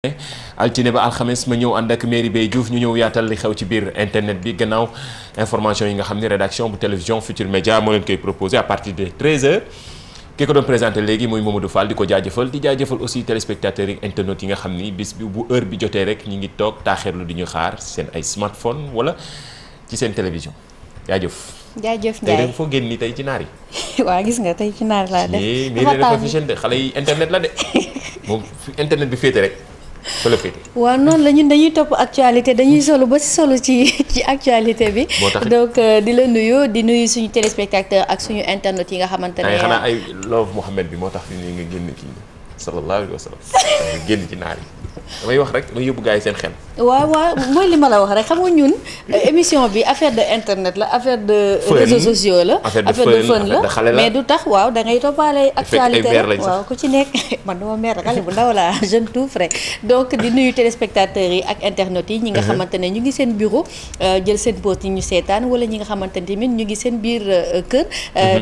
altine ba alxames ma ñëw ànd ak Merry Beye Diouf ñu ñëw yaatal li xew ci biir internet bi gannaaw information yi nga xam ne rédaction bu télévision Futur Média moo leen koy proposé à partir de 13h ki ko doon présenté léegi muy Mamadou Fall di ko jaajëfal di jaajëfal aussi téléspectateurs yi internautes yi nga xam ni bis bi bu heure bi jotee rek ñi ngi toog taaxeerlu di ñu xaar seen ay smartphone wala ci seen télévision jaajëf. jaajëf Ndiaye tey foo génn nii tey ci naar yi. waaw gis nga tey ci naar laa def. dafa dafa fi de xale yi internet la de moom internet bi féete rek. waaw noonu la ñun dañuy topp actualité dañuy solo ba si solo ci actualité bi. donc di la nuyu di nuyu suñu téléspectateur ak suñu internet yi nga xamante ne. xanaa ay love Mouhamed bi moo tax fi nga génn kii sallallahu alayhi wa sallam génn ci naar yi damay wax rek damay yóbbu gars yi seen xel. waaw waaw mooy li ma la wax rek xam nga ñun émission bi affaire de internet la affaire de. réseaux sociaux la affaire de fun la mais du tax waaw da ngay toppaale actualité la waaw ku ci nekk man dama mer xale bu ndaw la jeune tout frais donc di nuyu téléspectateurs yi ak internautes yi ñi nga xamante ne ñu ngi seen bureau jël seen poste yi ñu seetaan wala ñi nga xamante ne tamit ñu ngi seen biir kër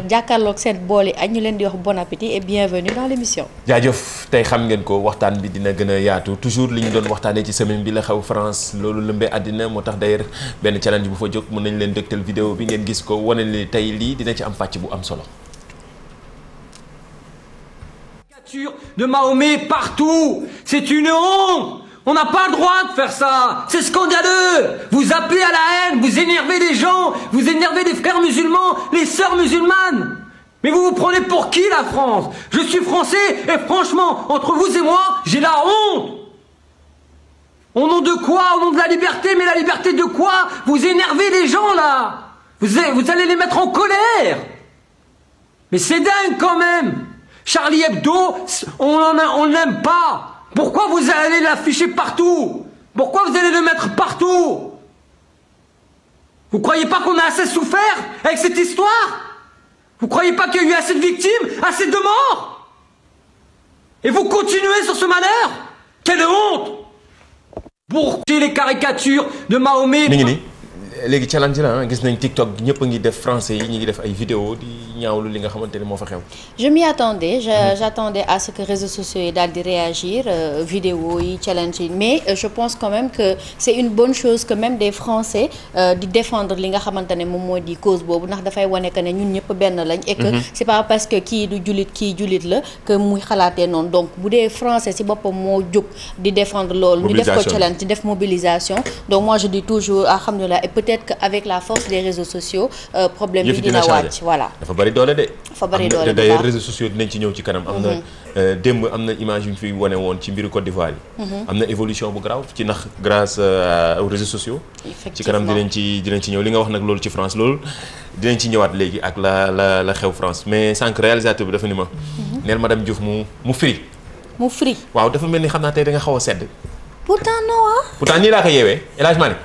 jàkkaarloog seen bool yi ak ñu leen di wax bon appétit et bienvenue dans l'émission. jaajëf tey xam ngeen ko waxtaan bi dina gën a yaatu toujours li ñu doon waxtaanee ci semaine bi la xew France loolu lëmbee àddina moo tax d'ailleurs benn challenge bu fa jóg mën nañ leen dëgtal vidéo bi ngeen gis ko wane ni tey lii dina ci am pàcc bu am solo. De Mahomet partout, c'est une honte. On n'a pas le droit de faire ça. C'est scandaleux. Vous appelez à la haine, vous énervez les gens, vous énervez les frères musulmans, les sœurs musulmanes. Mais vous vous prenez pour qui la France? Je suis français et franchement, entre vous et moi, j'ai la honte. Au nom de quoi? Au nom de la liberté? Mais la liberté de quoi? Vous énervez les gens là. Vous allez les mettre en colère. Mais c'est dingue quand même. Charlie Hebdo, on n'aime pas. Pourquoi vous allez l'afficher partout? Pourquoi vous allez le mettre partout? Vous croyez pas qu'on a assez souffert avec cette histoire? Vous croyez pas qu'il y a eu assez de victimes, assez de morts? Et vous continuez sur ce malheur? Quelle honte! Pour les caricatures de Mahomet. léegi challenge la gis nañ TikTok ñëpp a ngi def français yi ñu ngi def ay vidéo di ñaawlu li nga xamante ne moo fa xew. je m'y attendais j'attendais à ce que réseaux sociaux yi daal di réagir vidéo yi challenge yi mais je pense quand même que c'est une bonne chose que même des Français di défendre li nga xamante ne moom moo di cause boobu ndax dafay wane que ne ñun ñëpp benn lañ. et que c'est pas parce que kii du jullit kii jullit la que muy xalaatee noonu donc bu dee Français si boppam moo jóg di défendre loolu. ñu def ko challenge di def mobilisation donc moi je dis toujours alhamdoulilah et peut-être qu'avec la force des réseaux sociaux problème bi dina wàcc voilà. dafa bari doole de. dafa bari doole d'ailleurs réseaux sociaux dinañ ci ñëw ci kanam. am na démb am na image yu ñu fi wane woon ci mbiru Côte d'Ivoire yi. am na évolution bu grave ci ndax grâce aux réseaux sociaux. ci kanam dinañ ci ñëw li nga wax nag loolu ci France loolu dinañ ci ñëwaat léegi ak la xew France mais sànq réalisateur bi dafa ni ma. neel madame Diouf mu firi. mu firi. waaw dafa mel ni xam naa tey da nga xaw a sedd. pourtant non pourtant nii laa ko yeewee El Hadj Malick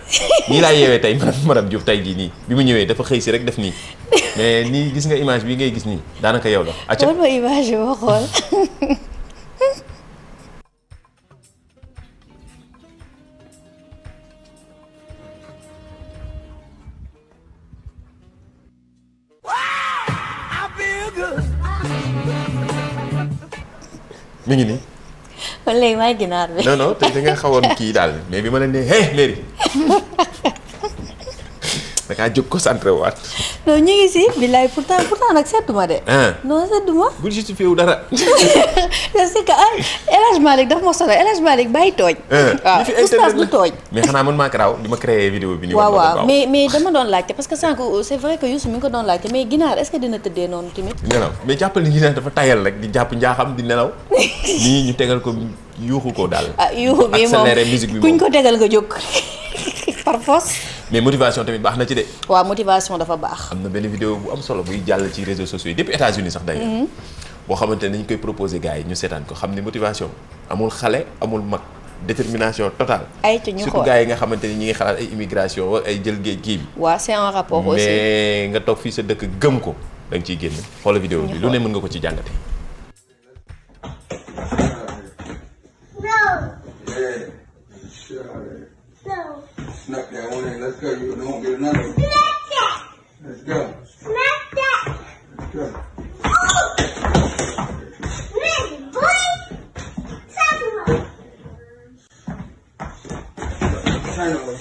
nii laa yeewee tey madame Diouf tey jii nii bi mu ñëwee dafa xëy si rek def nii mais nii gis nga image bi ngay gis nii daanaka yow la. acca wala image bi ma xool. mi ngi nii. kon léegi maay ginaar bi. non tey da nga xawoon kii daal mais bi ma leen nee hey Merry da ngaa jóg concentré waat. non ñu ngi si billaay pourtant nag sedduma de. non sedduma. bul justifié wu dara. c'est que El Hadj Malick dafa ma solo El Hadj Malick bàyyi tooñ. waaw oustaz du tooñ. mais xanaa man maa garaaw di ma créé vidéo bi. nii waaw mais dama doon laajte parce que sànq c'est vrai que Youssou mi ngi ko doon laajte mais ginaar est-ce que dina tëddee noonu tamit. nelaw mais jàppal ni ginaar dafa tayal rek di jàpp njaaxam di nelaw. nii ñu tegal ko yuuxu ko daal. yuuxu bi moom accéléré musique bi moom kuñ ko tegal nga jóg par force. mais motivation tamit baax na ci de. waaw motivation dafa baax. am na benn vidéo bu am solo buy jàll ci réseaux sociaux yi depuis États-Unis sax d'ailleurs. boo xamante ne dañu koy proposer gars yi ñu seetaan ko xam ne motivation amul xale amul mag détermination totale. ay ci ñu xool surtout gars yi nga xamante ni ñi ngi xalaat ay immigration wala ay jël géej kii bi. waaw c'est un rapport aussi. mais nga toog fii sa dëkk gëm ko da nga ciy génn xoola vidéo bi lu ne mën nga ko ci jàngate. Snap that one in. Let's go. You don't get another one. Let's go. Let's go. Turn away.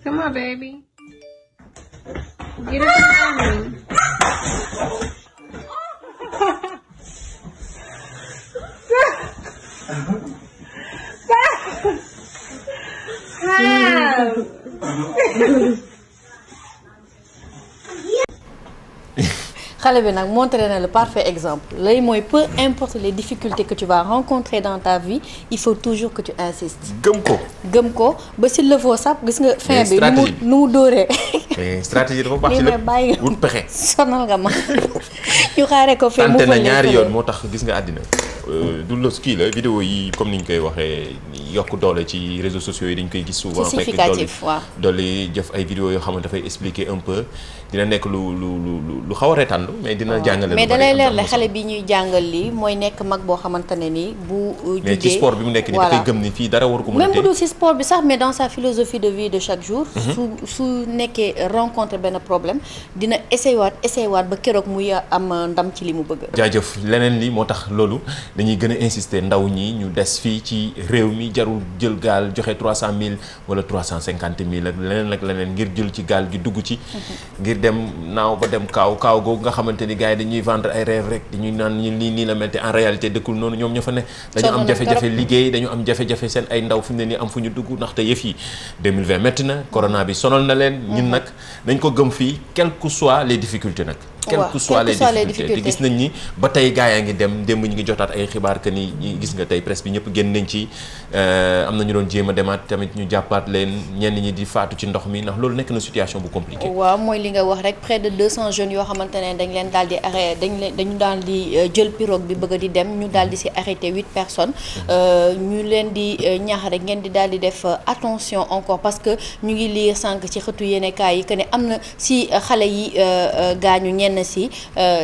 Come on, baby. Get up around me. xale bi nag montré na le parfait exemple lay mooy peu importe les difficultés que tu vas rencontrer dans ta vie il faut toujours que tu insistes. gëm ko ba si le faut sax gis nga fin bi nu mu dóoree. mais stratégie dafa baax ci lépp wut pexe. sonal nga ma ñu xaaree ko fee mu tante na ñaari yoon moo tax gis nga àddina du los kii la vidéo yi comme ni ñu koy waxee yokk doole ci réseaux sociaux yi dañ koy gis souvent c'est significatif waaw dolli jëf ay vidéo yoo xamante dafay expliquer un peu dina nekk lu xaw a reetandu mais dina jàngale mais da lay leer la xale bi ñuy jàngal lii mooy nekk mag boo xamante ne ni bu jugee mais ci sport bi mu nekk ni dafay gëm ni fii dara waru ko mën a même bu dul si sport bi sax mais dans sa philosophie de vie de chaque jour su nekkee rencontre benn problème dina essayé waat ba keroog muy am ndam ci li mu bëgg. jaajëf leneen li moo tax loolu dañuy gën a insister ndaw ñi ñu des fii ci réew mi jarul jël gaal joxe 300000 wala 350000 ak leneen ngir jël ci gaal gi dugg ci. ngir dem naaw ba dem kaaw googu nga xamante ni gars yi dañuy vendre ay rêve rek dañuy naan nii la mel te en réalité dëkkul noonu ñoom ñoo fa ne. dañu am jafe-jafe liggéey dañu am jafe-jafe seen ay ndaw fi mu ne nii am fu ñu dugg ndaxte yëf yi 2020 métti na corona bi sonal na leen. ñun nag dañ ko gëm fii quelles que soient les difficultés nag. quelles que soient les difficultés te gis nañ ni ba tey gaa yaa ngi dem démb ñu ngi jotaat ay xibaar que ni gis nga tey presse bi ñëpp génn nañ ci am na ñu doon jéem a demaat tamit ñu jàppaat leen ñenn ñi di faatu ci ndox mi ndax loolu nekk na situation bu compliquée. waaw mooy li nga wax rek près de 200 jeunes yoo xamante ne dañ leen daal di arrêté dañu daal di jël pirogue bi bëgg di dem ñu daal di si arrêté 8 personnes ñu leen di ñaax rek ngeen di daal di def attention encore parce que ñu ngi lire sànq ci xëtu yéenekaay yi que ne am na si xale yi gaañu ñenn si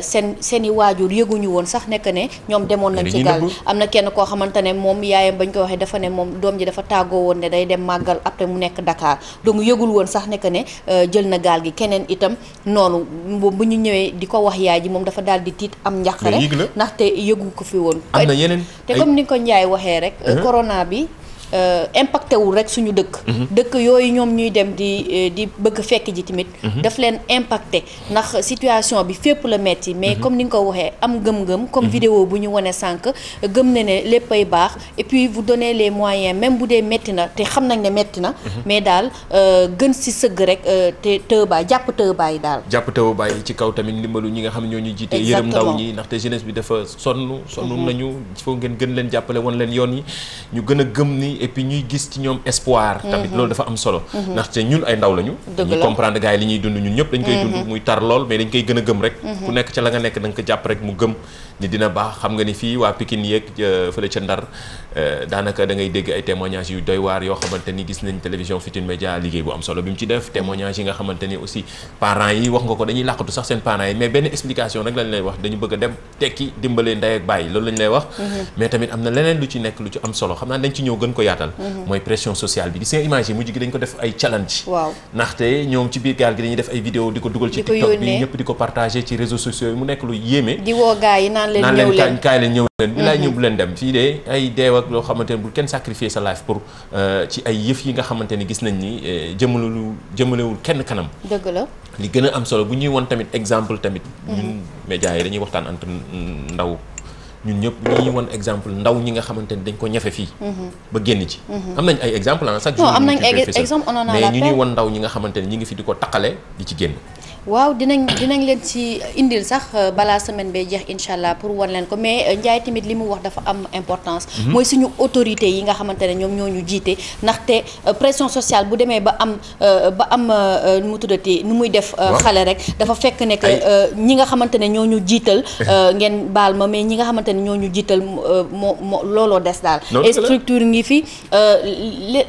seen i waajur yëguñu woon sax nekk ne ñoom demoon nañ ci gaal am na kenn koo xamante ne moom yaayam bañ ko waxee dafa ne moom doom ji dafa tàggoo woon ne day dem màggal après mu nekk Dakar donc yëgul woon sax nekk ne jël na gaal gi keneen itam noonu bu ñu ñëwee di ko wax yaay ji moom dafa daal di tiit am njàqare ndaxte yëgu ko fi woon am na yeneen te comme ni ko Ndiaye waxee rek corona bi impacté wul rek suñu dëkk yooyu ñoom ñuy dem di bëgg fekk ji tamit daf leen impacté ndax situation bi fépp la metti mais comme ni nga ko waxee am gëm-gëm comme vidéo bu ñu wane sànq gëm na ne léppay baax et puis vous donnez les moyens même bu dee metti na te xam nañ ne metti na mais daal gën si sëgg rek te tëbaay jàpp tëbaay ci kaw tamit ndimbalu ñi nga xam ne ñoo ñu jiite yërëm ndaw ñi ndaxte jeunesse bi dafa sonn nañu il faut ngeen gën leen jàppale wan leen yoon yi ñu gën a gëm ni et puis ñuy gis ci ñoom espoir tamit loolu dafa am solo ndaxte ñun ay ndaw lañu ñu comprendre gars yi li ñuy dund ñun ñëpp dañ koy dund muy tar lool mais dañ koy gën a gëm rek ku nekk ca la nga nekk da nga ko jàpp rek mu gëm ni dina baax xam nga ni fii waa Pikine yeeg fële ca Ndar daanaka da ngay dégg ay témoignages yu doy waar yoo xamante ni gis nañ télévision Futurs Médias liggéey bu am solo bi mu ci def témoignages yi nga xamante ni aussi parents yi wax nga ko dañuy làqatu sax seen parents yi mais benn explication rek lañ lay wax dañu bëgg a dem tekki dimbalee ndey ak bàyyi loolu lañ lay wax mais tamit am na leneen lu ci nekk lu ci am solo xam naa dañ ci ñëw gën ko yaatal mooy pression sociale bi gis nga image yi mujj gi dañ ko def ay challenge ndaxte ñoom ci biir gaal gi dañuy def ay vidéo di ko dugal ci TikTok bi ñëpp di ko partager ci réseaux sociaux yi mu nekk lu yéeme di woo gars yi naan leen kaay leen ñëw leen bi laay ñëw bu leen dem fii de ay deew ak loo xamante ne bu kenn sacrifier sa life pour ci ay yëf yi nga xamante ni gis nañ ni jëmalewul kenn kanam dëgg la li gën a am solo bu ñuy won tamit exemple tamit ñun médias yi dañuy waxtaan entre ndaw ñun ñëpp ñi won exemple ndaw ñi nga xamante ni dañ ko ñafe fii ba génn ci am nañ ay exemple chaque jour am nañ exemple on en a mais ñu ñuy won ndaw ñi nga xamante ni ñi ngi fi di ko taqale di ci génn waaw dinañ leen ci indil sax balaa semaine bee jeex incha allah pour wan leen ko mais Ndiaye tamit li mu wax dafa am importance mooy suñu autorité yi nga xamante ne ñoom ñoo ñu jiite ndaxte pression sociale bu demee ba am nu mu tuddati nu muy def xale rek dafa fekk ne que ñi nga xamante ne ñoo ñu jiital ngeen baal ma mais ñi nga xamante ne ñoo ñu jiital moo looloo des daal et structure ngi fi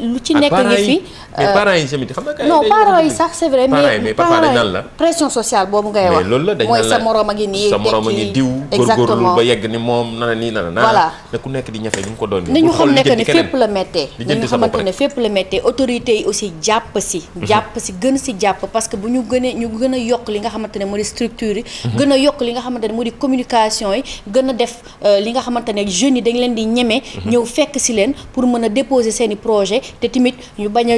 lu ci nekk ngi fi mais parents yi tamit xam nga non parents yi sax c'est vrai mais parfois dañ naan la pression sociale boobu ngay wax. mais loolu la dañ mooy sa morom a ngi nii. sa morom a ngi diw. góorgóorlu ba yegg ni moom nana nii nana. voilà na ku nekk di ñafe ni mu ko doon. ni ñu xam ne que ne fépp la méttee. lijjanti sa bopp rek ñu xamante ne fépp la méttee autorités yi aussi jàpp si. gën si jàpp parce que bu ñu gën a yokk li nga xamante ne moo di structure yi. gën a yokk li nga xamante ne moo di communication yi gën a def li nga xamante ne jeunes yi dañ leen di ñeme. ñëw fekk si leen pour mën a déposer seen i projet te tamit ñu bañ a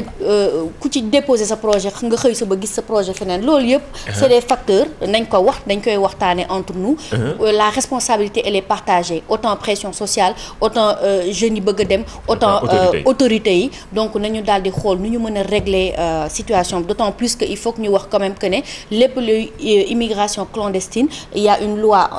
ku ci déposer sa projet nga xëy sa ba gis sa projet feneen loolu yëpp. c'est des facteurs nañ ko wax dañ koy waxtaanee entre nous. La responsabilité elle est partagée autant pression sociale autant jeunes yi bëgg a dem. autant autorités yi donc nañu daal di xool nu ñu mën a régler situation d'autant plus que il faut que ñu wax quand même que ne lépp luy immigration clandestine il y a une loi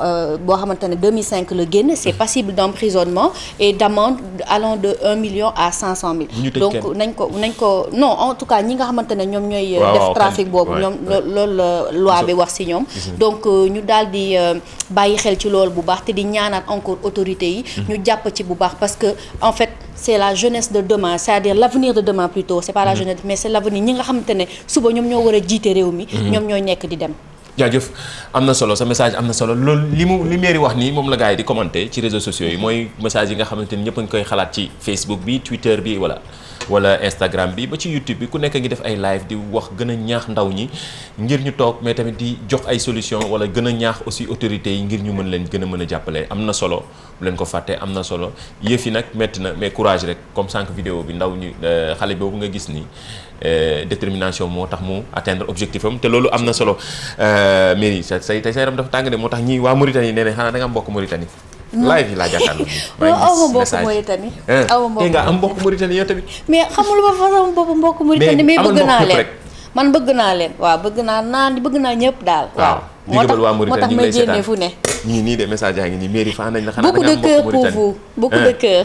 boo xamante ne 2005 la génn c'est passible d'emprisonnement et d'amende allant de 1 million à 500 000. donc nañ ko non en tout cas ñi nga xamante ne ñoom ñooy. def trafic boobu ñoom loolu la loi bi wax ci ñoom. donc ñu daal di bàyyi xel ci loolu bu baax te di ñaanaat encore autorités yi. ñu jàpp ci bu baax parce que en fait c'est la jeunesse de demain c'est-à-dire l'avenir de demain plutôt c'est pas la jeunesse mais c'est l'avenir ñi nga xamante ne suba ñoom ñoo war a jiite réew mi. ñoom ñooy nekk di dem. jaajëf am na solo sa message am na solo loolu li mairie wax nii moom la gars yi di commenter ci réseaux sociaux yi mooy message yi nga xamante ni ñëpp a ngi koy xalaat ci Facebook bi Twitter bi wala Instagram bi ba ci YouTube bi ku nekk ngi def ay live di wax gën a ñaax ndaw ñi ngir ñu toog mais tamit di jox ay solution wala gën a ñaax aussi autorités yi ngir ñu mën leen gën a mën a jàppale am na solo bu leen ko fàtte am na solo yëf yi nag métti na mais courage rek comme sànq vidéo bi ndaw ñi xale boobu nga gis nii détermination moo tax mu atteindre objectif am te loolu am na solo Merry say yaram dafa tàng de moo tax ñi waa Mauritanie nee na xanaa da nga am mbokk Mauritanie live yi laa jàkkaarloo. aw ma mbokk Mauritanie. aw ma nga am mbokk Mauritanie yow tamit. mais xamul ba fa sama bopp mbokk Mauritanie mais bëgg naa leen man bëgg naa leen waaw bëgg naa ñëpp daal. waaw moo tax may génne fu ne. ñii nii de message yaa ngi nii mairie fa nañ la xanaa da nga am beaucoup de cœur pour vous beaucoup de cœur.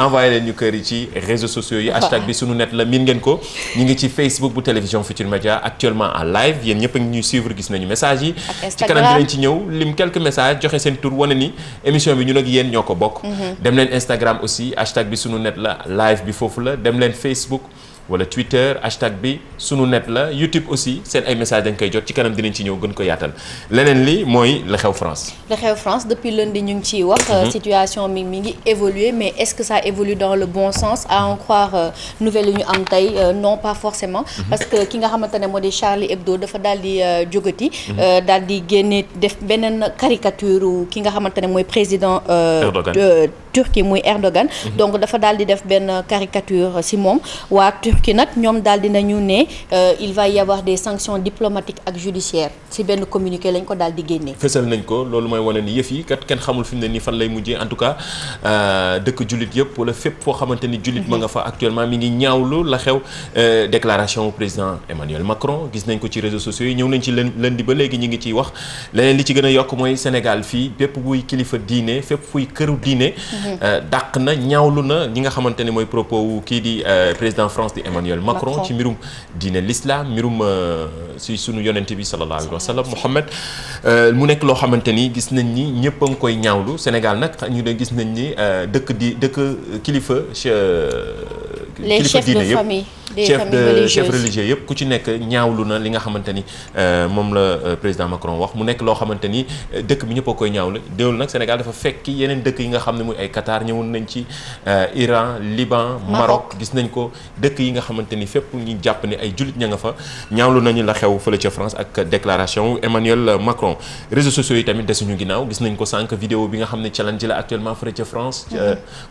envoyé leen ñu kër yi ci réseaux sociaux yi hashtag bi sunu net la miin ngeen ko ñu ngi ci Facebook bu télévision Futur Média actuellement en live yéen ñëpp a ngi ñuy suivre gis nañu message yi ci kanam dinañ ci ñëw lim quelques messages joxe seen tur wane ni émission bi ñun ak yéen ñoo ko bokk dem leen Instagram aussi hashtag bi sunu net la live bi foofu la dem leen Facebook wala Twitter hashtag bi sunu net la YouTube aussi seen ay message dañ koy jot ci kanam dinañ ci ñëw gën ko yaatal leneen li mooy la xew France. la xew France depuis lundi ñu ngi ciy wax. situation mi ngi évoluer mais est-ce que ça évolue dans le bon sens à en croire nouvelle yu ñu am tey non pas forcément. parce que ki nga xamante ne moo di Charlie Hebdo dafa daal di jógati. daal di génne def beneen caricature ki nga xamante ne mooy président. Turquie muy Erdogan. donc dafa daal di def benn caricature ci moom waa Turquie nag ñoom daal dinañu ne il va y avoir des sanctions diplomatiques ak judiciaires ci benn communiqué lañ ko daal di génnee. fësal nañ ko loolu mooy wane ni yëf yi kat kenn xamul fi mu ne nii fan lay mujjee en tout cas dëkk jullit yëpp wala fépp foo xamante ni jullit ma nga fa actuellement mi ngi ñaawlu la xew déclaration président Emmanuel Macron gis nañ ko ci réseaux sociaux yi ñëw nañ ci lundi ba léegi ñu ngi ciy wax leneen li ci gën a yokk mooy Sénégal fii bépp buy kilifa diine fépp fuy këru diine. dàq na ñaawlu na ñi nga xamante ne mooy propos wu kii di président France di Emmanuel Macron ci mbirum diine l'islam mbirum si sunu yonent bi sallallahu alayhi wa sallam Mohammed mu nekk loo xamante ni gis nañ ni ñëpp a ngi koy ñaawlu Sénégal nag ñu de gis nañ ni dëkk kilifa les chefs de famille chef religieux yëpp ku ci nekk ñaawlu na li nga xamante ni moom la président Macron wax mu nekk loo xamante ni dëkk bi ñëpp a koy ñaawlu déwlu nag Sénégal dafa fekki yeneen dëkk yi nga xam ne muy ay Qatar ñëwoon nañ ci Iran Liban Maroc gis nañ ko dëkk yi nga xamante ni fépp ñu jàpp ni ay jullit ña nga fa ñaawlu nañu la xew fële ca France ak déclaration Emmanuel Macron réseaux sociaux yi tamit desuñu ginnaaw gis nañ ko sànq vidéo bi nga xam ne challenge la actuellement fële ca France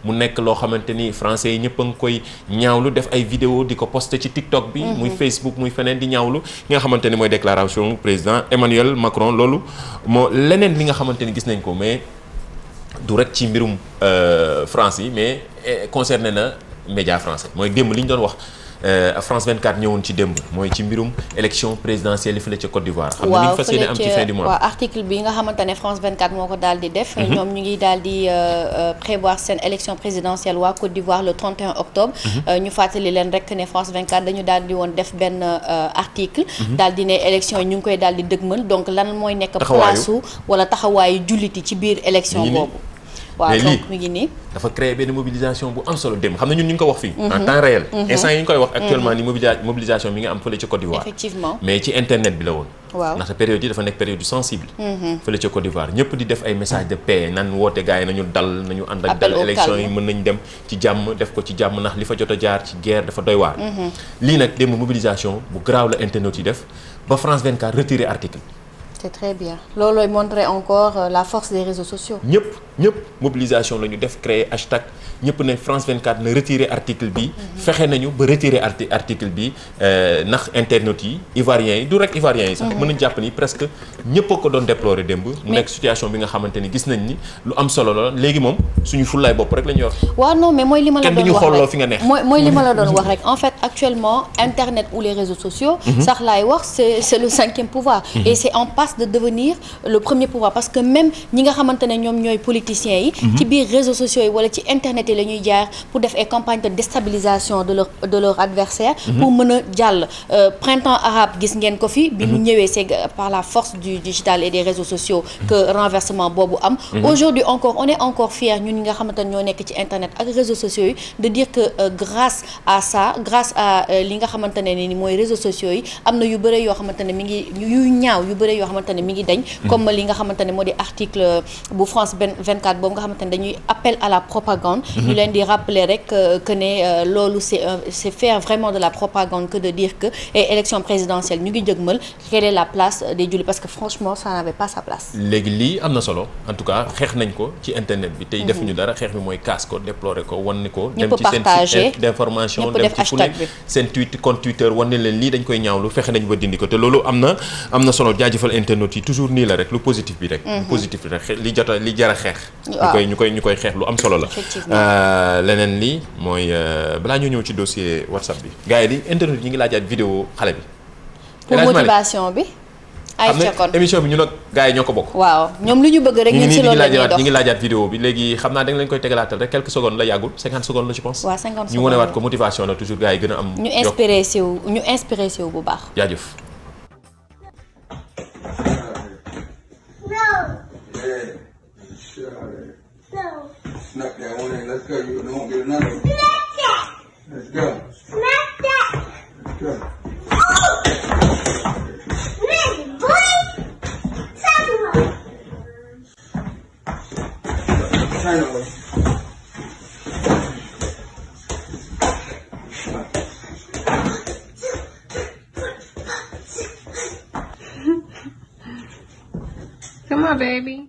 mu nekk loo xamante ni français yi ñëpp a ngi koy ñaawlu def ay vidéo di ko posté ci TikTok bi muy Facebook muy feneen di ñaawlu nga xamante ni mooy déclaration président Emmanuel Macron loolu moo leneen li nga xamante ni gis nañ ko mais du rek ci mbirum France yi mais concerné na média français mooy démb li ñu doon wax France 24 ñëwoon ci démb mooy ci mbirum élection présidentielle fële ca Côte d'Ivoire. xam nga ni ñu fas yéene am ci fin du mois. waaw article bi nga xamante ne France 24 moo ko daal di def. ñoom ñu ngi daal di prévoir seen élection présidentielle waa Côte d'Ivoire le 31 octobre. ñu fàttali leen rek ne France 24 dañu daal di woon def benn article. daal di ne élection yi ñu ngi koy daal di dëgmal donc lan mooy nekk. place wala taxawaayu julliti ci biir élection boobu. waaw donc mi ngi nii dafa créer benn mobilisation bu am solo dem xam na ñun ñu ngi ko wax fii en temps réel instant yi ñu koy wax actuellement ni mobilisation mi nga am fële ca Côte d'Ivoire effectivement mais ci internet bi la woon waaw ndaxte période yi dafa nekk période yu sensible fële ca Côte d'Ivoire ñëpp di def ay message de paix nan woote gars yi nañu dal nañu ànd ak dal élection yi mën nañ dem ci jàmm def ko ci jàmm ndax li fa jot a jaar ci guerre dafa doy waar lii nag démb mobilisation bu graaw la internet yi def ba France 24 retiré article c'est très bien loolooy montrer encore la force des réseaux sociaux ñëpp mobilisation la ñu def créer hashtag ñëpp ne France 24 na retiré article bi fexe nañu ba retiré article bi ndax internautes yi ivoiriens yi du rek ivoiriens yi sax mën nañu jàpp ni presque ñëpp a ko doon déplorer démb mu nekk situation bi nga xamante ni gis nañ ni lu am solo la léegi moom suñu fullaay bopp rek la ñu yor waaw non mais mooy li ma la doon wax kenn duñu xooloo fi nga neex mooy li ma la doon wax rek en fait actuellement internet ou les réseaux sociaux sax laay wax c'est le 5e pouvoir et c'est en passe de devenir le premier pouvoir parce que même ñi nga xamante ne ñoom ñooy politiciens yi ci biir réseaux sociaux yi wala ci internet yi la ñuy jaar pour def ay campagnes de déstabilisation de leur adversaire pour mën a jàll printemps arabe gis ngeen ko fi bi mu ñëwee c'est par la force du digital et des réseaux sociaux que renversement boobu am aujourd'hui encore on est encore fiers ñun ñi nga xamante ne ñoo nekk ci internet ak réseaux sociaux yi de dire que grâce à ça grâce à li nga xamante ne ni mooy réseaux sociaux yi am na yu bëre yoo xamante ne mi ngi yu ñaaw yu bëre yoo xamante ne mi ngi dañ comme li nga xamante ne moo di article bu France 24 boobu nga xamante ne dañuy appel à la propagande ñu leen di rappeler rek que ne loolu c'est faire vraiment de la propagande que de dire que élection présidentielle ñu ngi jëgmal quelle est la place des jullit parce que franchement ça n'avait pas sa place léegi lii am na solo en tout cas xeex nañ ko ci internet bi tey defuñu dara xeex bi mooy kaas ko déplorer ko wan ni ko dem ci seen site d'information dem ci fu ne seen compte Twitter wan ne leen lii dañ koy ñaawlu fexe nañ ba dindi ko te loolu am na solo jaajëfal internet yi toujours nii la rek lu positif bi rek lu positif bi rek li jara xeex ñu koy xeex lu am solo la leneen li mooy balaa ñoo ñëw ci dossier WhatsApp bi gars yi di internet yi ngi laajaat vidéo xale bi pour motivation bi ay kon émission bi ñu nag gars yi ñoo ko bokk waaw ñoom lu ñu bëgg rek ñun ci loolu la ñuy dox ñu ngi laajaat vidéo bi léegi xam naa da nga leen koy tegalaatal rek quelques secondes la yàggul 50 secondes la je pense waaw 50 secondes ñu wonewaat ko motivation la toujours gars yi gën a am ñu inspiré si wu bu baax jaajëf Snap that one in. Let's go. You don't get another one. Let's go. Let's go. Turn away. Come on, baby.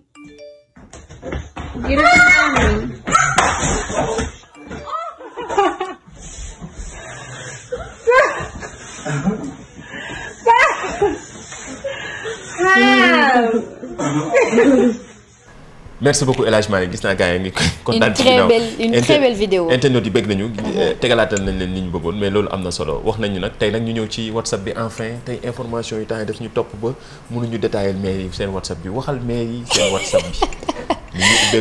Get up behind me. merci beaucoup El Hadj Malick gis naa gars yi ngi kontaan ci ginnaaw une très belle vidéo internet yi bëgg nañu tegalaatal nañ leen li ñu bëggoon mais loolu am na solo wax nañu nag tey nag ñu ñëw ci WhatsApp bi enfin tey information yi temps yi daf ñu topp ba mënuñu détailler mail yi seen WhatsApp bi waxal mail yi seen WhatsApp bi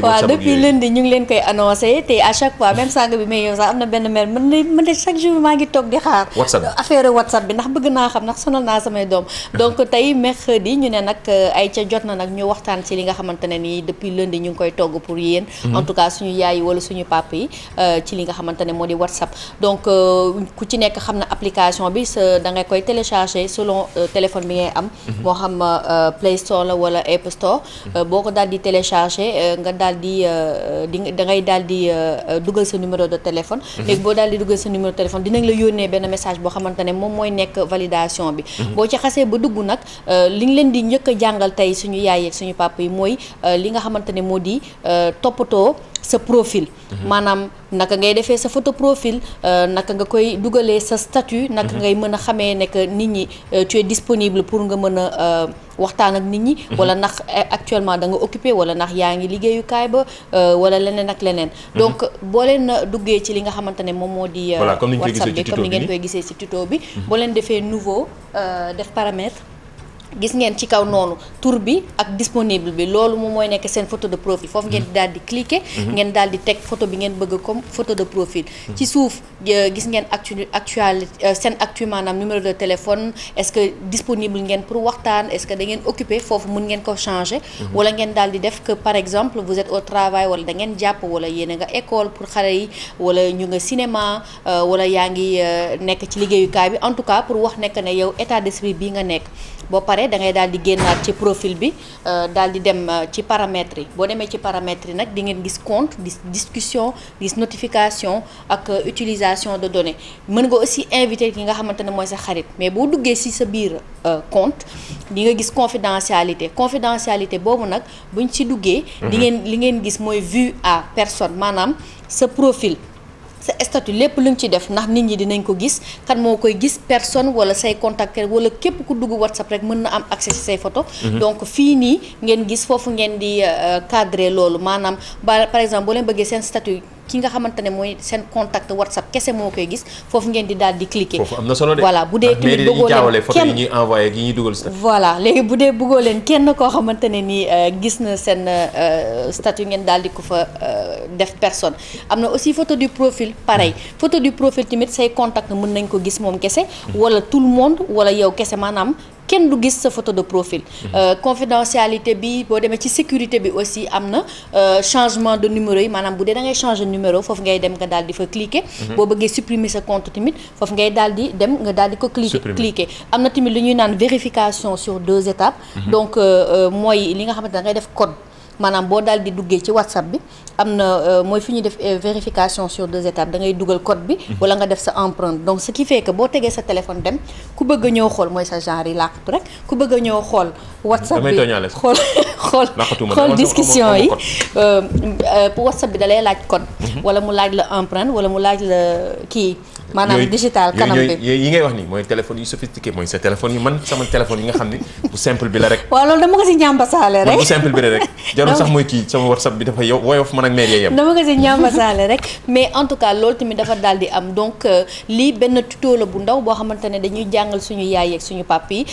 waaw depuis lundi ñu ngi leen koy annoncé te à chaque fois même sànq bi may yow sax am na benn mail man de chaque jour maa ngi toog di xaar affaire WhatsApp bi ndax bëgg naa xam ndax sonal naa samay doom donc tey mercredi ñu ne nag ay ca jot na nag ñu waxtaan ci li nga xamante ne nii depuis lundi ñu ngi koy togg pour yéen en tout cas suñu yaay yi wala suñu papa yi ci li nga xamante ne moo di WhatsApp donc ku ci nekk xam na application bi da ngay koy télécharger selon téléphone bi ngay am moo xam Play Store la wala App Store boo ko daal di télécharger nga daal di da ngay daal di dugal sa numéro de téléphone léegi boo daal di dugal sa numéro de téléphone dinañ la yónnee benn message boo xamante ne moom mooy nekk validation bi boo ci xasee ba dugg nag li nga leen di njëkk a jàngal tey suñu yaay ak suñu papa yi mooy li nga xamante ne moo di toppatoo sa profil maanaam naka ngay defee sa photo profil naka nga koy dugalee sa statut naka ngay mën a xamee ne que nit ñi tu es disponible pour nga mën a waxtaan ak nit ñi wala ndax actuellement da nga occupé wala ndax yaa ngi liggéeyukaay ba wala leneen ak leneen donc boo leen duggee ci li nga xamante ne moom moo di WhatsApp bi comme ni ngeen koy gisee ci tuto bi boo leen defee nouveau def paramètre gis ngeen ci kaw noonu tur bi ak disponible bi loolu moom mooy nekk seen photo de profil foofu ngeen di daal di cliquer ngeen daal di teg photo bi ngeen bëgg comme photo de profil ci suuf gis ngeen actualité seen actu maanaam numéro de téléphone est-ce que disponible ngeen pour waxtaan est-ce que da ngeen occupé foofu mun ngeen ko changer wala ngeen daal di def que par exemple vous êtes au travail wala da ngeen jàpp wala yéen a nga école pour xale yi wala ñu nga cinéma wala yaa ngi nekk ci liggéeyukaay bi en tout cas pour wax nekk ne yow état d'esprit bii nga nekk boo paree da ngay daal di génnaat ci profil bi daal di dem ci paramètres yi boo demee ci paramètres yi nag di ngeen gis compte gis discussion gis notification ak utilisation de données mën nga aussi inviter ki nga xamante ne mooy sa xarit mais boo duggee ci sa biir compte di nga gis confidentialité boobu nag buñ ci duggee li ngeen gis mooy vue à personne maanaam sa profil sa statut lépp lu ñu ci def ndax nit ñi dinañ ko gis kan moo koy gis personne wala say contact wala képp ku dugg WhatsApp rek mën na am accès ci say photo donc fii nii ngeen gis foofu ngeen di cadrer loolu maanaam par exemple boo leen bëggee seen statut ki nga xamante ne mooy seen contact WhatsApp kese moo koy gis foofu ngeen di daal di cliquer. foofu am na solo de. voilà bu dee tamit bëggoo leen photo yi ñuy envoyé ak yi ñuy dugal statut. voilà léegi bu dee bëggoo leen kenn koo xamante ne nii gis na seen statut ngeen daal di ko fa def personne am na aussi photo du profil pareil photo du profil tamit say contact mën nañ ko gis moom kese wala tout le monde wala yow kese maanaam kenn du gis sa photo de profil confidentialité bi boo demee ci sécurité bi aussi am na changement de numéro yi maanaam bu dee da ngay changer numéro foofu ngay dem nga daal di fa cliquer boo bëggee supprimer sa compte tamit foofu ngay daal di dem nga daal di ko cliquer am na tamit lu ñuy naan vérification sur 2 étapes donc mooy li nga xamante da ngay def code maanaam boo daal di duggee ci WhatsApp bi am na mooy fi ñuy def vérification sur 2 étapes da ngay dugal code bi wala nga def sa empreinte donc ce qui fait que boo tegee sa téléphone dem ku bëgg a ñëw xool mooy sa genre yi làqatu rek ku bëgg a ñëw xool WhatsApp bi xool discussion yi WhatsApp bi da lay laaj code wala mu laaj la empreinte wala mu laaj la kii maanaam digital kanam bi yi ngay wax nii mooy téléphone yu sophistiqué mooy sa téléphone yi man sama téléphone yi nga xam ne bu simple bi la rek waaw loolu dama ko si ñambasaale rek bu simple bi la rek jarul sax mooy kii sama WhatsApp bi dafa yow woyof man ak mail yem dama ko si ñambasaale rek mais en tout cas loolu tamit dafa daal di am donc lii benn tuto la bu ndaw boo xamante ne dañuy jàngal suñu yaay ak suñu papa yi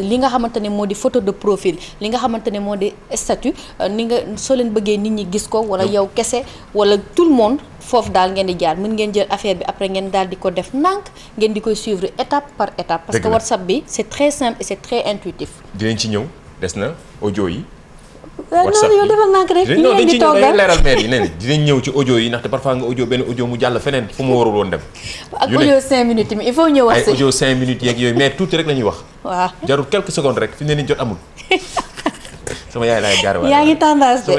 li nga xamante ne moo di photo de profil li nga xamante ne moo di statut ni nga soo leen bëggee nit ñi gis ko wala yow kese wala tout le monde foofu daal ngeen di jaar mën ngeen jël affaire bi après ngeen daal di ko def ndànk ngeen di koy suivre étape par étape parce que WhatsApp bi c'est très simple et c'est très intuitif. dinañ ci ñëw des na audio yi. WhatsApp yow defal ndànk rek ñu leen di toggal leeral mail yi nee dinañ ñëw ci audio yi ndaxte parfois nga audio benn audio mu jàll feneen fu mu warul woon dem. ak audio 5 minutes mi il faut ñëw wax ay audio 5 minutes yeeg yooyu mais tuuti rek la ñuy wax. waaw jarul quelques secondes rek fi ne nii jot amul. sama yaay laay jaar yaa ngi tendance de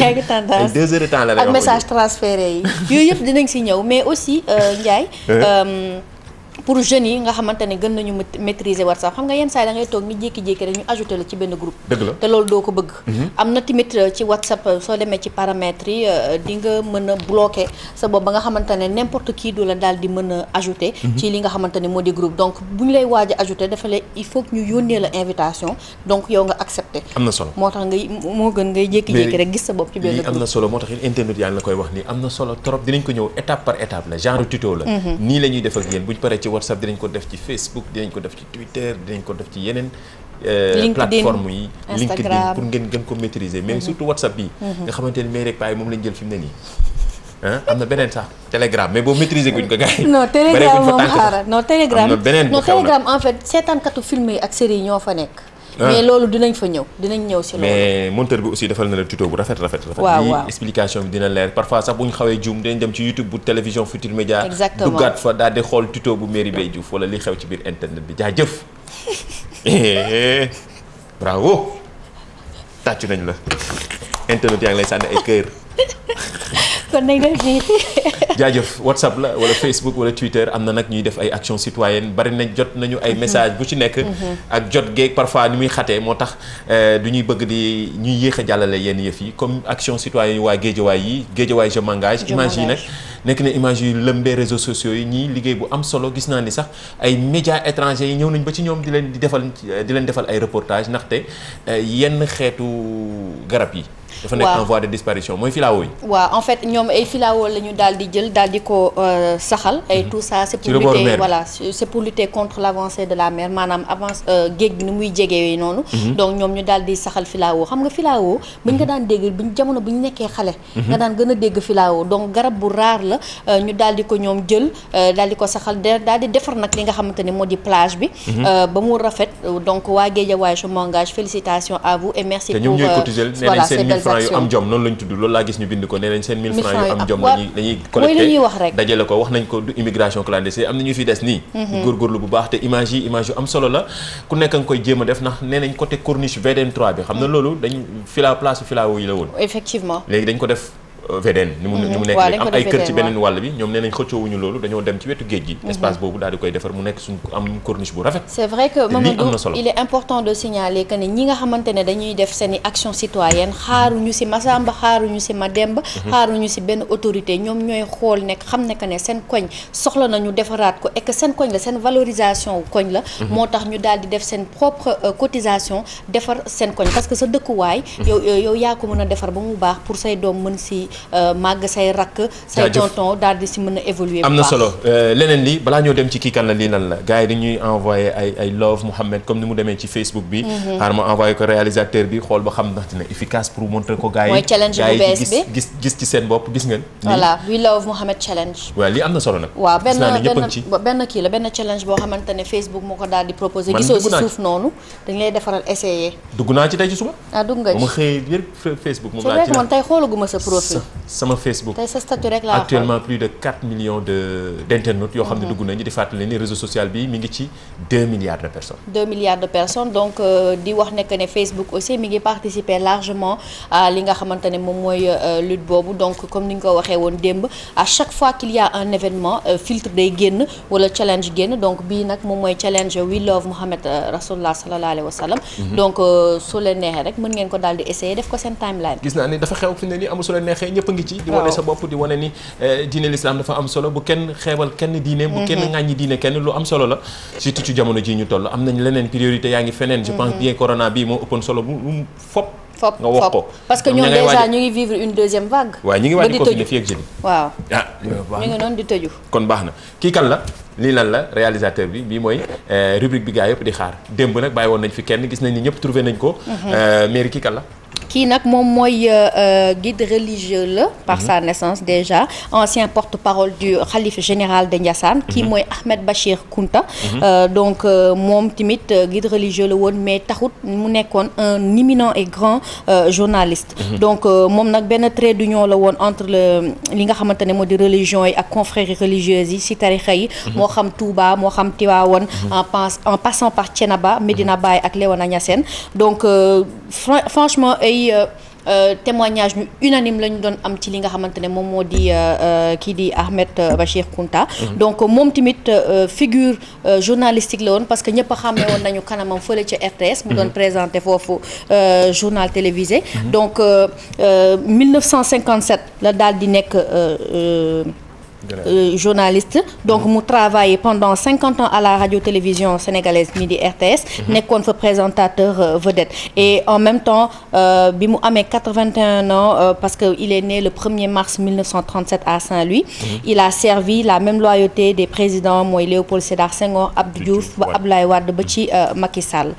yaa ngi tendance 2 heures de temps la ak message transféré yi yooyu yëpp dinañ si ñëw mais aussi Ndiaye pour jeunes yi nga xamante ne gën nañu maîtriser WhatsApp xam nga yenn saa yi da ngay toog ni jékki-jékki rek ñu ajouté la ci benn groupe dëgg la te loolu doo ko bëgg am na tamit ci WhatsApp soo demee ci paramètres yi di nga mën a bloquer sa bopp ba nga xamante ne n'importe qui du la daal di mën a ajouté ci li nga xamante ne moo di groupe donc bu ñu lay waaj a ajouté dafa lay il faut que ñu yónnee la invitation donc yow nga accepté am na solo moo tax ngay moo gën ngay jékki-jékki rek gis sa bopp ci benn groupe am na solo moo tax internet yaa ngi la koy wax nii am na solo trop dinañ ko ñëw étape par étape la genre tuto la nii la ñuy def ak yéen bu ñu paree ci WhatsApp dinañ ko def ci Facebook dinañ ko def ci Twitter dinañ ko def ci yeneen plateforme yi LinkedIn pour ngeen gën ko maîtriser mais surtout WhatsApp bi nga xamante ne mais rek payi moom lañ jël fi mu ne nii am na beneen sax Telegram mais boo maîtriser guñ ko gars yi non Telegram moom xaaral non Telegram am na beneen non Telegram en fait seetaankatu film yi ak série yi ñoo fa nekk mais loolu dinañ fa ñëw dinañ ñëw si loolu mais monteur bi aussi defal na la tuto bu rafet waaw lii explication bi dina leer parfois sax bu ñu xawee juum dañ dem ci YouTube bu télévision Futurs Médias exactement duggaat fa daal di xool tuto bu Merry Beye Diouf wala li xew ci biir internet bi jaajëf bravo tàccu nañ la internet yaa ngi lay sànni ay kër kon nañ def nii jaajëf WhatsApp la wala Facebook wala Twitter am na nag ñuy def ay action citoyenne bari nañ jot nañu ay message bu ci nekk ak jot geeg parfois ni muy xatee moo tax du ñuy bëgg di ñuy yéex a jàllale yenn yëf yi comme action citoyenne waa Géejawaay je m'engage image yi nag nekk na image yu lëmbee réseaux sociaux yi ñii liggéey bu am solo gis naa ni sax ay médias étrangers yi ñëw nañ ba ci ñoom di leen defal ay reportage ndaxte yenn xeetu garab yi dafa nekk en voie de disparition mooy filao yi. waaw en fait ñoom ay filao la ñu daal di jël daal di ko saxal. et tout ça c'est pour lutter voilà c'est pour lutter contre l'avancée de la mer maanaam géej gi ni muy jegee noonu. donc ñoom ñu daal di saxal filao xam nga filao buñ nga daan dégg jamono bu ñu nekkee xale. nga daan gën a dégg filao donc garab bu raar la ñu daal di ko ñoom jël daal di ko saxal daal di defar nag li nga xamante ne moo di plage bi. ba mu rafet donc waa Guédiawaye je m'engage félicitations à vous et merci. pour voilà seen 1000 francs yu am jom noonu lañu tudd loolu laa gis ñu bind ko nee nañ seen 1000 francs yu am jom lañuy collecté wax rek dajale ko wax nañ ko du immigration clandestine am na ñu fi des nii góorgóorlu bu baax te image yu am solo la ku nekk nga koy jéem a def ndax nee nañ côté corniche VDN 3 bi xam na loolu dañ place filao yi la woon effectivement léegi dañ ko def VDN ni mu nekk am ay kër ci beneen wàll bi ñoom nee nañ xëccoowuñu loolu dañoo dem ci wetu géej gi espace boobu daal di koy defar mu nekk suñ am corniche bu rafet. c'est vrai que Mamadou il est important de signaler que ne ñi nga xamante ne dañuy def seeni action citoyenne xaaruñu ci Masamba xaaruñu ci Mademba xaaruñu ci benn autorité ñoom ñooy xool nekk xam ne que ne seen koñ soxla nañu defaraat ko et que seen koñ la seen valorisation koñ la moo tax ñu daal di def seen propre cotisation defar seen koñ parce que sa dëkkuwaay yow yaa ko mën a defar ba mu baax pour say doom mën ci màgg say rakk say tonton daal di si mën a évoluer am na solo leneen li balaa ñoo dem ci kii kan la lii lan la gars yi dañuy envoyé ay love Mouhamed comme ni mu demee ci Facebook bi xaar ma envoyé ko réalisateur bi xool ba xam ndax dina efficace pour montrer ko gars yi mooy challenge bu bees bi gis ci seen bopp gis ngeen voilà we love Mouhamed challenge waaw lii am na solo nag waaw benn kii la benn challenge boo xamante ne Facebook moo ko daal di proposé gisoo si suuf noonu dañ lay defaral essayer dugg naa ci tey ci suba dugg nga ci ma xëy yër Facebook moom laa ci man tey xoolaguma sa profil sama Facebook tey sa statut rek laa actuellement plus de 4 millions d'internautes yoo xam ne dugg nañu di fàttali ni réseau social bi mi ngi ci 2 milliards de personnes. 2 milliards de personnes donc di wax ne que ne Facebook aussi mi ngi participer largement à li nga xamante ne moom mooy lutte boobu donc comme ni ñu ko waxee woon démb à chaque fois qu'il y a un événement filtre day génn wala challenge génn donc bii nag moom mooy challenge We Love Mohamed Rasulullah sallallahu alayhi wa sallam. donc su leen neexee rek mën ngeen ko daal di essayer def ko seen timeline. gis naa ni dafa xew fi ne nii amul su leen neexee ñëpp a ngi ci. di wane sa bopp di wane ni diine l'islam dafa am solo bu kenn xeebal kenn diine. bu kenn ŋàññi diine kenn lu am solo la. surtout ci jamono ji ñu toll am nañ leneen priorité yaa ngi feneen. je pense bien corona bi moo ëppoon solo bu mu fop nga wax ko parce que ñoom déjà ñu ngi vivre une deuxième vague. waaw ñu ngi waaj ko fi ne fii ak jeudi. waaw ñu ngi noonu di tëju. kon baax na kii kan la lii lan la réalisateur bi bii mooy rubrique bi gaa yëpp di xaar démb nag bàyyi woon nañ fi kenn gis nañ ni ñëpp trouvé nañ ko. mairie kii kan la. kii nag moom mooy guide religieux la par sa naissance déjà ancien porte-parole du khalife général de Ndiassane kii mooy Ahmed Bachir Kounta donc moom tamit guide religieux la woon mais taxut mu nekkoon un éminent et grand journaliste donc moom nag benn trait d'union la woon entre li nga xamante ne moo di religion yi ak confréries religieuses yi si tarixa yi moo xam Touba moo xam Tivaouane en passant par Thiénaba Medina Baye ak Léona Niassène donc franchement témoignage ñu unanime la ñu doon am ci li nga xamante ne moom moo di kii di Ahmed Bachir Kounta donc moom tamit figure journalistique la woon parce que ñëpp a xàmmee woon nañu kanamam fële ca RTS mu doon présenté foofu journal télévisé donc 1957 la daal di nekk journaliste donc mu travaillé pendant 50 ans à la radio-télévision sénégalaise mi di RTS nekkoon fa présentateur vedette et en même temps bi mu amee 81 ans parce que il est né le 1er mars 1937 à Saint-Louis il a servi la même loyauté des présidents mooy Léopold Sédar Senghor Abdou Diouf ba Abdoulaye Wade ba ci Macky Sall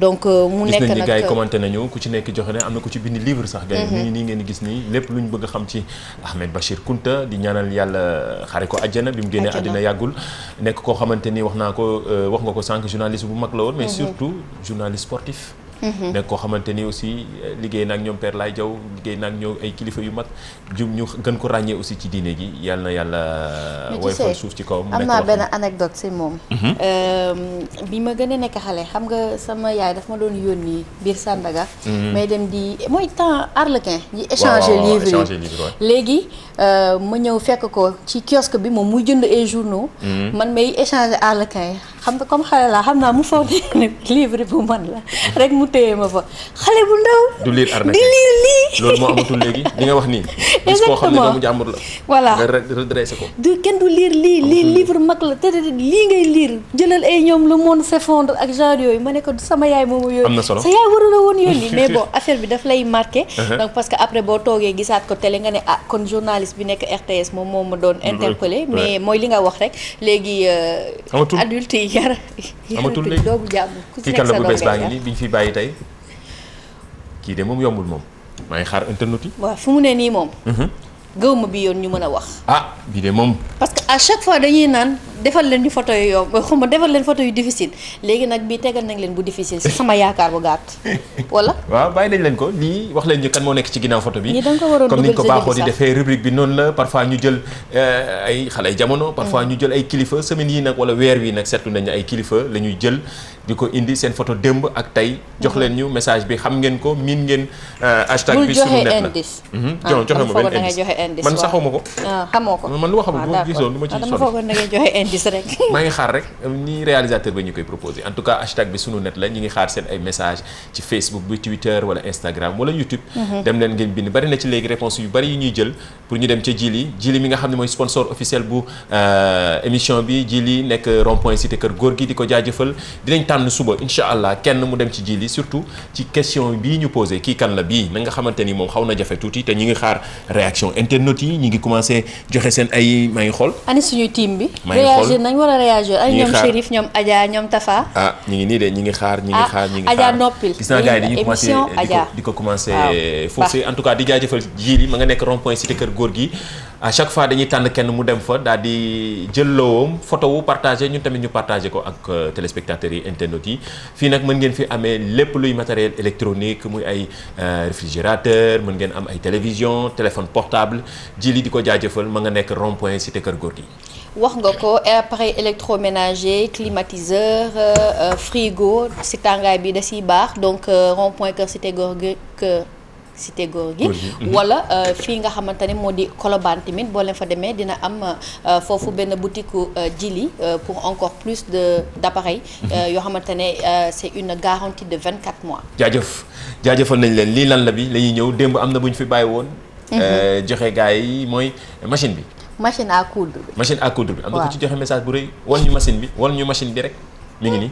donc mu nekk nag gis nañu gars yi commenté nañu ku ci nekk joxe ne am na ku ci bind livre sax gars yi nii ngeen gis nii lépp lu ñu bëgg a xam ci Ahmed Bachir Kounta di ñaanal yàlla xare ko àjjana bi mu génnee àddina yàggul nekk koo xamante ni wax nga ko sànq journaliste bu mag la woon mais surtout journaliste sportif nekk koo xamante ni aussi liggéey na ak ñoom Père Laye Diaw liggéey na ak ñoom ay kilifa yu mag ñu gën ko ràññee aussi ci diine gi yàlla na yàlla woyfal suuf ci kawam am naa benn anecdote si moom bi ma gën a nekk xale xam nga sama yaay daf ma doon yónni biir Sandaga may dem di mooy temps Arlequin ñi échanger livre yi léegi ma ñëw fekk ko ci kiosque bi moom muy jënd ay journaux man may échanger Arlequin xam nga comme xale laa xam naa mu foog ne livre bu man la rek mu téye ma fa xale bu ndaw. du lire arnaque di lire lii. loolu moo amatul léegi li nga wax nii. gis koo xam ne doomu jàmbur la. voilà nga redressé ko. kenn du lire lii livre mag la te lii ngay lire jëlal ay ñoom le monde s'effondre ak genre yooyu ma ne ko sama yaay moomu yooyu. am na solo sa yaay waru la woon yónni mais bon affaire bi daf lay marqué. donc parce que après boo toogee gisaat ko télé nga ne kon journaliste bi nekk RTS moom moo ma doon interpellé mais mooy li nga wax rek léegi. adulte yi amatul léegi doomu jàmbur ku ci kii nekk kan la sa bu doom bees baa ngi ngay nii bi ñu fi bàyyi tey kii de moom yombul moom maa ngi xaar internet yi. waaw fu mu ne nii moom. gëw ma bi yoon ñu mën a wax. bii de moom. parce que à chaque fois dañuy naan defal leen ñu photo yu yomb xuma defal leen photo yu difficile léegi nag bii tegal nañ leen bu difficile si sama yaakaar bu gàtt wala. waaw bàyyi nañ leen ko lii wax leen ñu kan moo nekk ci ginnaaw photo bi. ñii da nga ko waroon comme ni ñu ko dugal baaxoo di defee rubrique bi noonu la parfois ñu jël ay xale jamono. parfois ñu jël ay kilifa semaine yi nag wala weer wi nag seetlu nañu ay kilifa la ñuy jël di ko indi seen photo démb ak tey. jox leen ñu message bi xam ngeen ko miin ngeen. hashtag bi sunu net la joxe ma benn indice man saxoo ma ko. xamoo ko man lu ma xamul boo gisoon du ma ci sonn. dama foogoon da ngay joxe indice rek. maa ngi xaar rek ni réalisateur ba ñu koy proposé en tout cas hashtag bi sunu net la ñu ngi xaar seen ay message ci Facebook bi Twitter wala Instagram wala YouTube. dem leen ngeen bind bari na ci léegi réponse yu bari yu ñuy jël pour ñu dem ca Jili mi nga xam ne mooy sponsor officiel bu émission bi Jili nekk rond-point cité kër góor gi di ko jaajëfal dinañ tànn suba incha allah kenn mu dem ci Jili surtout ci question bii ñu posé kii kan la bii na nga xamante ni moom xaw na jafe tuuti te ñu ngi xaar réaction internautes yi ñu ngi commencé joxe seen ay maa ngi xool. ani suñu team bi. maa ngi xool réagir nañ war a réagir ay ñoom Chérif ñoom Adja ñoom Tafa. ñu ngi nii de ñu ngi xaar ñu ngi xaar ñu ngi xaar Adja noppil gis naa gars yi dañuy commencé di ko commencé forcé en tout cas di jaajëfal Jili ma nga nekk rond point cité kër góor gi à chaque fois dañuy tànn kenn mu dem fa daal di jël loowam photo wu partagé ñun tamit ñu partagé ko ak téléspectateurs yi internautes yi fii nag mën ngeen fi amee lépp luy matériel électronique muy ay réfrigérateur mën ngeen am ay télévision téléphone portable Jili di ko jaajëfal ma nga nekk rond point cité kër góor gi. wax nga ko appareil électroménager climatiseur frigo si tàngaay bi da siy baax donc rond point kër cité góor gi wala fii nga xamante ne moo di Colobane tamit boo leen fa demee dina am foofu benn boutique Jili pour encore plus d'appareils yoo xamante ne c'est une garantie de 24 mois. jaajëfal nañ leen lii lan la bi la ñuy ñëw démb am na bu ñu fi bàyyi woon. joxe gars yi mooy machine bi. machine à coudre bi. machine à coudre bi am na ko ci joxe message bu rëy wal ñu machine bi wal ñu machine bi rek mi ngi nii.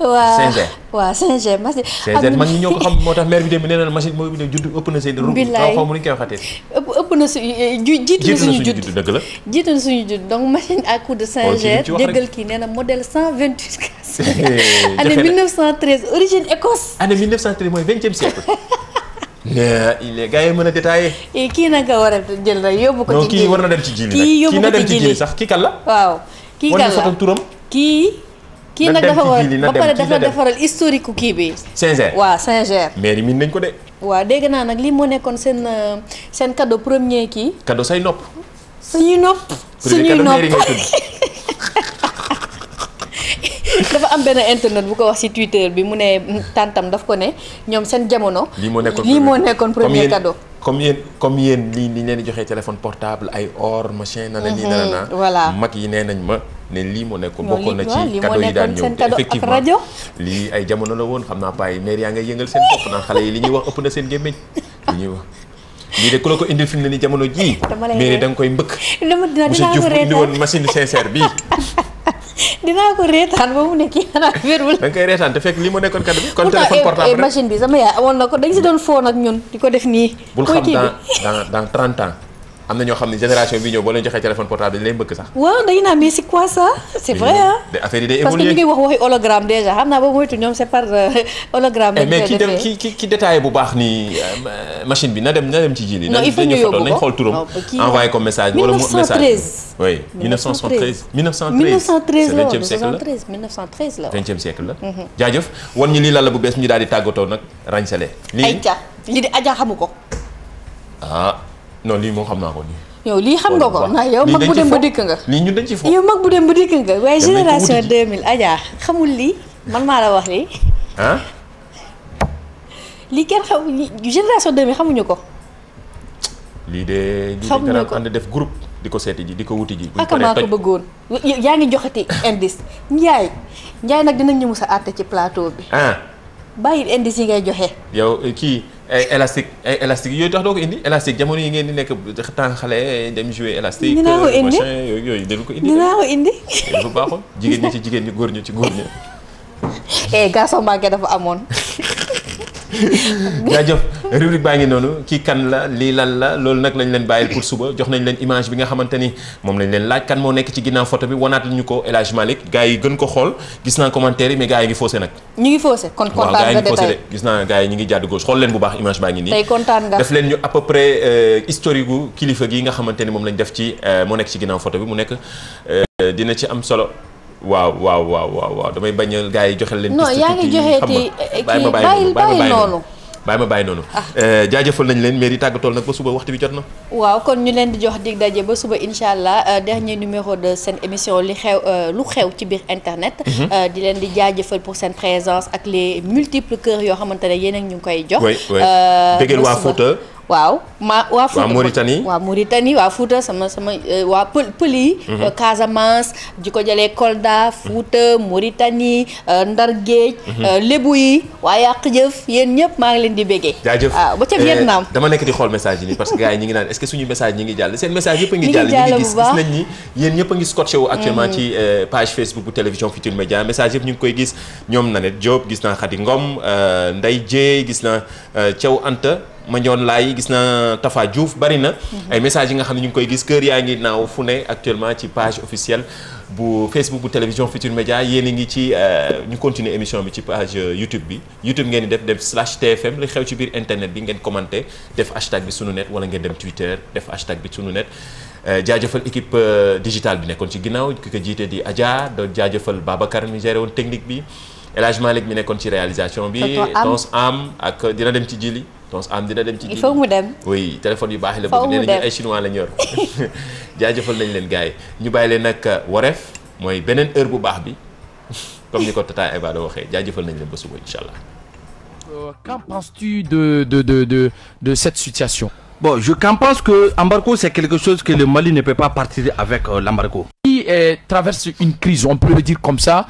waaw Singer machine. Singer mag ñi ñoo ko xam moo tax maire bi dem nee na machine mooy bi judd ëpp na seen. billaay xaw ma nu ñu koy waxatee. ëpp na jiitu na suñu judd dëgg la. jiitu na suñu judd donc machine à coudre Singer déggal kii nee na modèle 128. année 1913 origine Écosse. année 1913 mooy 20e siècle. il est gars yi mën a détaillé. kii na nga war a jël rek yóbbu ko ci kii war na dem ci Jili nag kii yóbbu ko ci Jili sax kii kan la. waaw kii kan la foto turam. kii nag dafa war ba pare dafa defaral historique ku kii bi. Singer waaw Singer. mais yi miin nañ ko de. waaw dégg naa nag lii moo nekkoon seen cadeau premier kii. cadeau say nopp. suñuy nopp. dafa am benn internet bu ko wax ci Twitter bi mu ne tantam daf ko ne ñoom seen jamono. lii moo nekkoon premier cadeau. comme yéen lii ni leen di joxee téléphone portable ay or machin na lii na voilà mag yi nee nañ ma ne lii moo nekkoon bokkoon na ci cadeau yi daan ñëw effectivement lii ay jamono la woon xam naa paa yi maire yaa ngay yëngal seen bopp naan xale yi li ñuy wax ëpp na seen gémmiñ li ñuy wax lii de ku la ko indil fi mu ne ni jamono jii mais da nga koy mbëkk monsieur Diouf bu indi woon machine Singer bii dinaa ko reetaan ba mu nekk xanaa wérul. da nga koy reetaan te fekk lii moo nekkoon cadeau bi. kon téléphone portable machine bi sama yaay amoon na ko dañ si doon foo nag ñun di ko def nii. bul xam dans 30 ans am na ñoo xam ne génération bi ñëw boo leen joxee téléphone portable dañ lay mbëkk sax. waaw dañu naan mais c'est quoi ça. c'est vrai ah. affaire yi day évoluer parce que ñu ngi wax waxi hologramme déjà xam naa ba moytu ñoom c'est par hologramme. mais ki détaillé bu baax ni machine bi na dem ci Jili. non il faut ñu yóbbu ko nañ xool turam envoyé ko message. wala message 1913. oui 1973. 1913 la 20e siècle la 1913 la 20e siècle la. jaajëf wan ñu lii lan la bu bees ñu daal di tàggatoo nag ràñsale. lii di Adja xamu ko. non lii moom xam naa ko nii. yow lii xam nga ko ndax yow mag bu dem ba dikk nga. lii ñun dañ ci fo. yow mag bu dem ba dikk nga waaye génération 2000 Adja xamul lii man maa la wax lii. lii kenn génération 2000 xamuñu ko. lii de. xamuñu ko ànd def groupe. di ko seeti ji di ko wuti ji. buñ paree maa ko bëggoon yaa ngi joxati indice Ndiaye nag dinañ ñu mus a àtte ci plateau bi. bàyyi indice yi ngay joxe. yow kii ay élastique yooyu tax doo ko indi élastique jamono yi ngeen di nekk temps xale dem jouer élastique. dinaa ko indi yooyu dañu ko indi. dinaa ko indi. dafa baaxoon jigéen ñi ci jigéen ñi góor ñu ci góor ñi. garçon manqué dafa amoon. jaajëf rubrique baa ngi noonu kii kan la lii lan la loolu nag lañ leen bàyyil pour suba jox nañ leen image bi nga xamante ni moom lañ leen laaj kan moo nekk ci ginnaaw photo bi wanaat ñu ko El Hadj Malick gars yi gën ko xool gis naa commentaire yi mais gars yi ngi faussé nag. ñu ngi faussé kon kontaan nga de tey gis naa gars yi ñu ngi jàdd gauche xool leen bu baax image baa ngi nii. tey kontaan nga def leen ñu à peu près historique gu kilifa gi nga xamante ni moom lañ def ci moo nekk ci ginnaaw photo bi mu nekk dina ci am solo. waaw damay bañ gars yi joxe leen. non yaa ngi joxeeti kii bàyyi noonu. bàyyi ma bàyyi noonu. jaajëfal nañ leen mais di tàggatool nag ba suba waxtu bi jot na. waaw kon ñu leen di jox dig daje ba suba incha allah dernier numéro de seen émission lu xew ci biir internet. di leen di jaajëfal pour seen présence ak les multiples cœurs yoo xamante ne yéen a ñu ngi koy jox. déggal waa Fouta. waaw waa Fouta waa Mauritanie waa Fouta sama waa pël yi. Casamance di ko jëlee Kolda Fouta Mauritanie Ndar Géej. Lébu yi waa yàq jëf yéen ñëpp maa ngi leen di béggee. jaajëf ba ca Vietnam. dama nekk di xool message yi nii parce que gars yi ñi ngi naan est-ce que suñu message ñi ngi jàll seen message yëpp a ngi jàll ñu ngi gis nañ ni yéen ñëpp a ngi scotché wu actuellement ci page Facebook bu télévision Futurs Médias message yëpp ñu ngi koy gis ñoom Nanette Diop gis naa Khady Ngom Ndeye Dieye gis naa Thiaw Anta Mandione Laye gis naa Tafa Diouf bari na ay messages yi nga xam ne ñu ngi koy gis kër yaa ngi naaw fu ne actuellement ci page officielle bu Facebook bu télévision Futurs Médias yéen a ngi ci ñu continuer émission bi ci page YouTube bi YouTube ngeen di def /TFM li xew ci biir internet bi ngeen commenté def hashtag bi sunu net wala ngeen dem Twitter def hashtag bi sunu net jaajëfal équipe digitale bi nekkoon ci ginnaaw ki ko jiite di Adja doon jaajëfal Babacar mi géré woon technique bi El Hadj Malick mi nekkoon ci réalisation bi Tons Am ak dina dem ci jili Tons Am dina dem ci jili il faut mu dem oui téléphone yu baax la bëgg nee nañu ay chinois la ñor jaajëfal nañ leen gars yi ñu bàyyi leen nag wareef mooy beneen heure bu baax bi comme ni ko Tata Eva da waxee jaajëfal nañ leen ba suba incha allah. Qu'en penses-tu de cette situation? Bon, qu'en pense que l'embargo, c'est quelque chose que le Mali ne peut pas partir avec l'embargo. Qui traverse une crise, on peut le dire comme ça,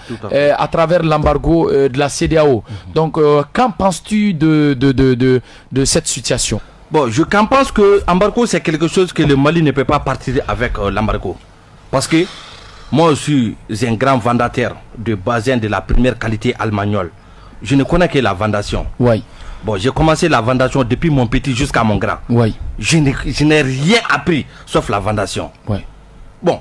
à travers l'embargo de la CEDEAO. Donc, qu'en penses-tu de cette situation? Bon, qu'en pense que l'embargo, c'est quelque chose que le Mali ne peut pas partir avec l'embargo. Parce que moi, je suis un grand vendeur de basin de la première qualité almagnole. Je ne connais que la vendation. Oui. Bon, j'ai commencé la vendation depuis mon petit jusqu'à mon grand. Oui. Je n'ai rien appris sauf la vendation. Oui. Bon.